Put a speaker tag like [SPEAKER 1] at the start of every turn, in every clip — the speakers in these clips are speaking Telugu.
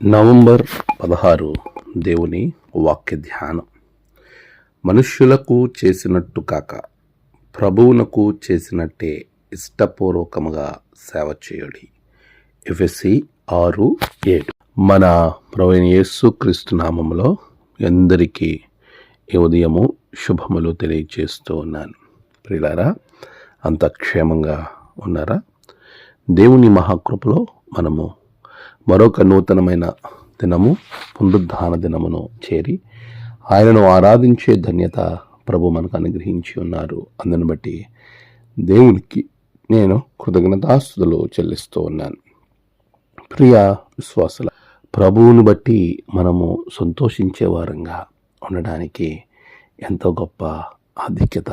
[SPEAKER 1] నవంబర్ 16 దేవుని వాక్య ధ్యానం. మనుష్యులకు చేసినట్టు కాక ప్రభువునకు చేసినట్టే ఇష్టపూర్వకముగా సేవ చేయుడి. ఎఫెసీ 6:7. మన ప్రభువైన యేసు క్రీస్తు నామములో అందరికీ ఈ ఉదయము శుభములు తెలియజేస్తూ ఉన్నాను. ప్రియులారా, అంత క్షేమంగా ఉన్నారా? దేవుని మహాకృపలో మనము మరొక నూతనమైన దినము, పునరుద్ధాన దినమును చేరి ఆయనను ఆరాధించే ధన్యత ప్రభు మనకు అనుగ్రహించి ఉన్నారు. అందుని బట్టి దేవునికి నేను కృతజ్ఞతాస్తుతులు చెల్లిస్తూ ఉన్నాను. ప్రియ విశ్వాసుల, ప్రభువుని బట్టి మనము సంతోషించే వారంగా ఉండడానికి ఎంతో గొప్ప ఆధిక్యత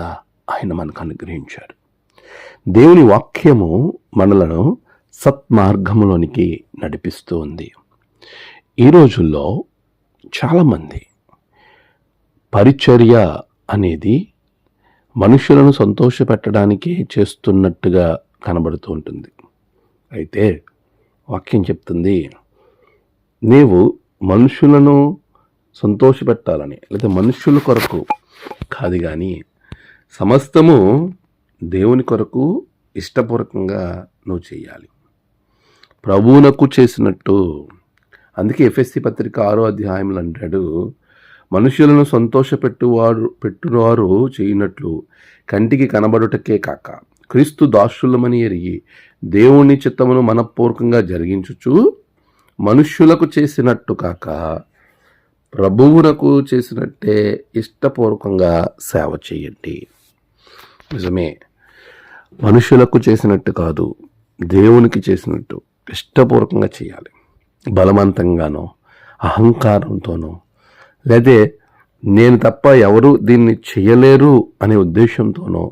[SPEAKER 1] ఆయన మనకు అనుగ్రహించాడు. దేవుని వాక్యము మనలను సత్మార్గములోనికి నడిపిస్తూ ఉంది. ఈ రోజుల్లో చాలామంది పరిచర్య అనేది మనుషులను సంతోషపెట్టడానికి చేస్తున్నట్టుగా కనబడుతూ ఉంటుంది. అయితే వాక్యం చెప్తుంది, నీవు మనుషులను సంతోషపెట్టాలని, లేదా మనుషుల కొరకు కాదు, కానీ సమస్తము దేవుని కొరకు ఇష్టపూర్వకంగా నువ్వు చేయాలి, ప్రభువునకు చేసినట్టు. అందుకే ఎఫెసీ పత్రిక 6వ అధ్యాయంలో అంటాడు, మనుషులను పెట్టువారు చేయనట్లు కంటికి కనబడుటకే కాక క్రీస్తు దాసులమని ఎరిగి దేవుని చిత్తమును మనపూర్వకంగా జరిగించుచు మనుష్యులకు చేసినట్టు కాక ప్రభువునకు చేసినట్టే ఇష్టపూర్వకంగా సేవ చేయండి. నిజమే, మనుషులకు చేసినట్టు కాదు, దేవునికి చేసినట్టు ఇష్టపూర్వకంగా చేయాలి. బలవంతంగానో, అహంకారంతోనో, లేదా నేను తప్ప ఎవరు దీన్ని చేయలేరు అనే ఉద్దేశంతోనో,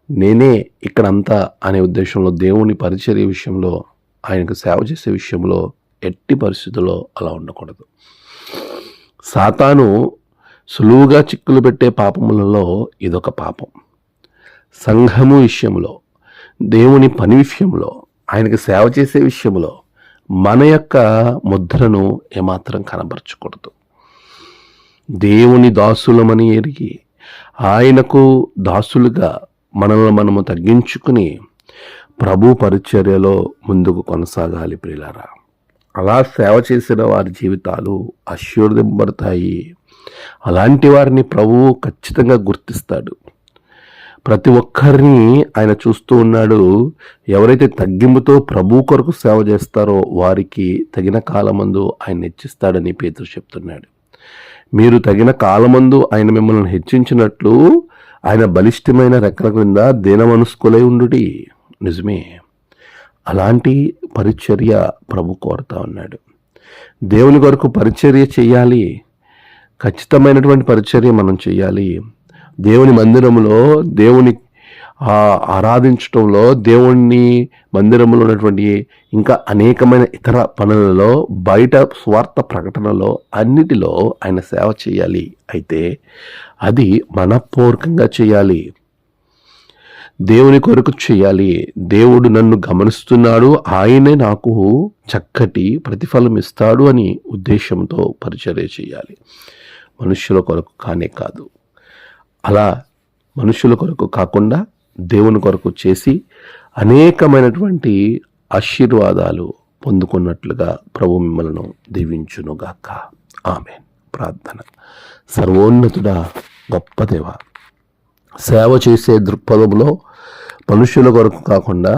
[SPEAKER 1] నేనే ఇక్కడంతా అనే ఉద్దేశంలో దేవుని పరిచర్య విషయంలో, ఆయనకు సేవ చేసే విషయంలో ఎట్టి పరిస్థితుల్లో అలా ఉండకూడదు. సాతాను సులువుగా చిక్కులు పెట్టే పాపములలో ఇదొక పాపం. సంఘము విషయంలో, దేవుని పని విషయంలో, ఆయనకు సేవ చేసే విషయంలో మన యొక్క ముద్రను ఏమాత్రం కనబరచకూడదు. దేవుని దాసులమని ఎరిగి ఆయనకు దాసులుగా మనల్ని మనము తగ్గించుకుని ప్రభు పరిచర్యలో ముందుకు కొనసాగాలి. ప్రియులారా, అలా సేవ చేసిన వారి జీవితాలు ఆశీర్వదింపబడతాయి. అలాంటి వారిని ప్రభువు ఖచ్చితంగా గుర్తిస్తాడు. ప్రతి ఒక్కరిని ఆయన చూస్తూ ఉన్నాడు. ఎవరైతే తగ్గింపుతో ప్రభు కొరకు సేవ చేస్తారో వారికి తగిన కాలమందు ఆయన హెచ్చిస్తాడని పేతురు చెప్తున్నాడు. మీరు తగిన కాలమందు ఆయన మిమ్మల్ని హెచ్చించినట్లు ఆయన బలిష్టమైన రెక్కల క్రింద దీనమనస్కులై ఉండుడి. నిజమే, అలాంటి పరిచర్య ప్రభు కోరుతా ఉన్నాడు. దేవుని కొరకు పరిచర్య చేయాలి, ఖచ్చితమైనటువంటి పరిచర్య మనం చేయాలి. దేవుని మందిరంలో దేవుని ఆరాధించడంలో, దేవుని మందిరంలో ఉన్నటువంటి ఇంకా అనేకమైన ఇతర పనులలో, బయట స్వార్థ ప్రకటనలో, అన్నిటిలో ఆయన సేవ చేయాలి. అయితే అది మనపూర్వకంగా చేయాలి, దేవుని కొరకు చేయాలి. దేవుడు నన్ను గమనిస్తున్నాడు, ఆయనే నాకు చక్కటి ప్రతిఫలం ఇస్తాడు అని ఉద్దేశంతో పరిచర్య చేయాలి. మనుష్యుల కొరకు కానే కాదు. అలా మనుషుల కొరకు కాకుండా దేవుని కొరకు చేసి అనేకమైనటువంటి ఆశీర్వాదాలు పొందుకున్నట్లుగా ప్రభు మిమ్మల్ని దీవించునుగాక. ఆమేన్. ప్రార్థన. సర్వోన్నతుడా, గొప్ప దేవ, సేవ చేసే దృక్పథంలో మనుషుల కొరకు కాకుండా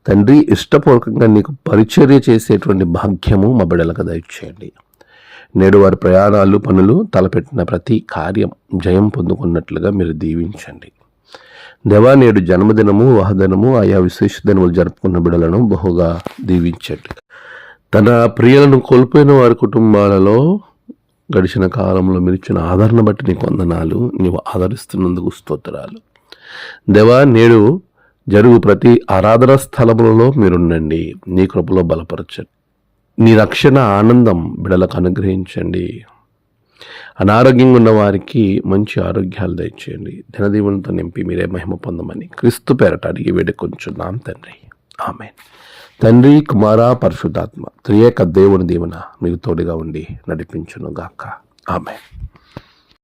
[SPEAKER 1] తండ్రి ఇష్టపూర్వకంగా నీకు పరిచర్య చేసేటువంటి భాగ్యము మా బిడ్డలకు దయచేయండి. నేడు వారి ప్రయాణాలు, పనులు, తలపెట్టిన ప్రతి కార్యం జయం పొందుకున్నట్లుగా మీరు దీవించండి. దేవా, నేడు జన్మదినము, వివాహదినము, ఆయా విశేష దినములు జరుపుకున్న బిడ్డలను బహుగా దీవించండి. తన ప్రియులను కోల్పోయిన వారి కుటుంబాలలో గడిచిన కాలంలో మీరు ఇచ్చిన ఆదరణ బట్టి నీకు వందనాలు. నీవు ఆదరిస్తున్నందుకు స్తోత్రాలు. దేవా, నేడు జరుగు ప్రతి ఆరాధన స్థలములలో మీరుండండి, నీ కృపలో బలపరచండి. నీ రక్షణ ఆనందం బిడ్డలకు అనుగ్రహించండి. అనారోగ్యంగా ఉన్న వారికి మంచి ఆరోగ్యాలు దయచేయండి. దినదీవులతో నింపి మీరే మహిమ పొందమని క్రీస్తు పేరట అడిగి వేడుకొంచున్నాం తండ్రి. ఆమేన్. తండ్రి, కుమార, పరిశుద్ధాత్మ త్రియేక దేవుని దీవెన మీకు తోడుగా ఉండి నడిపించును గాక. ఆమేన్.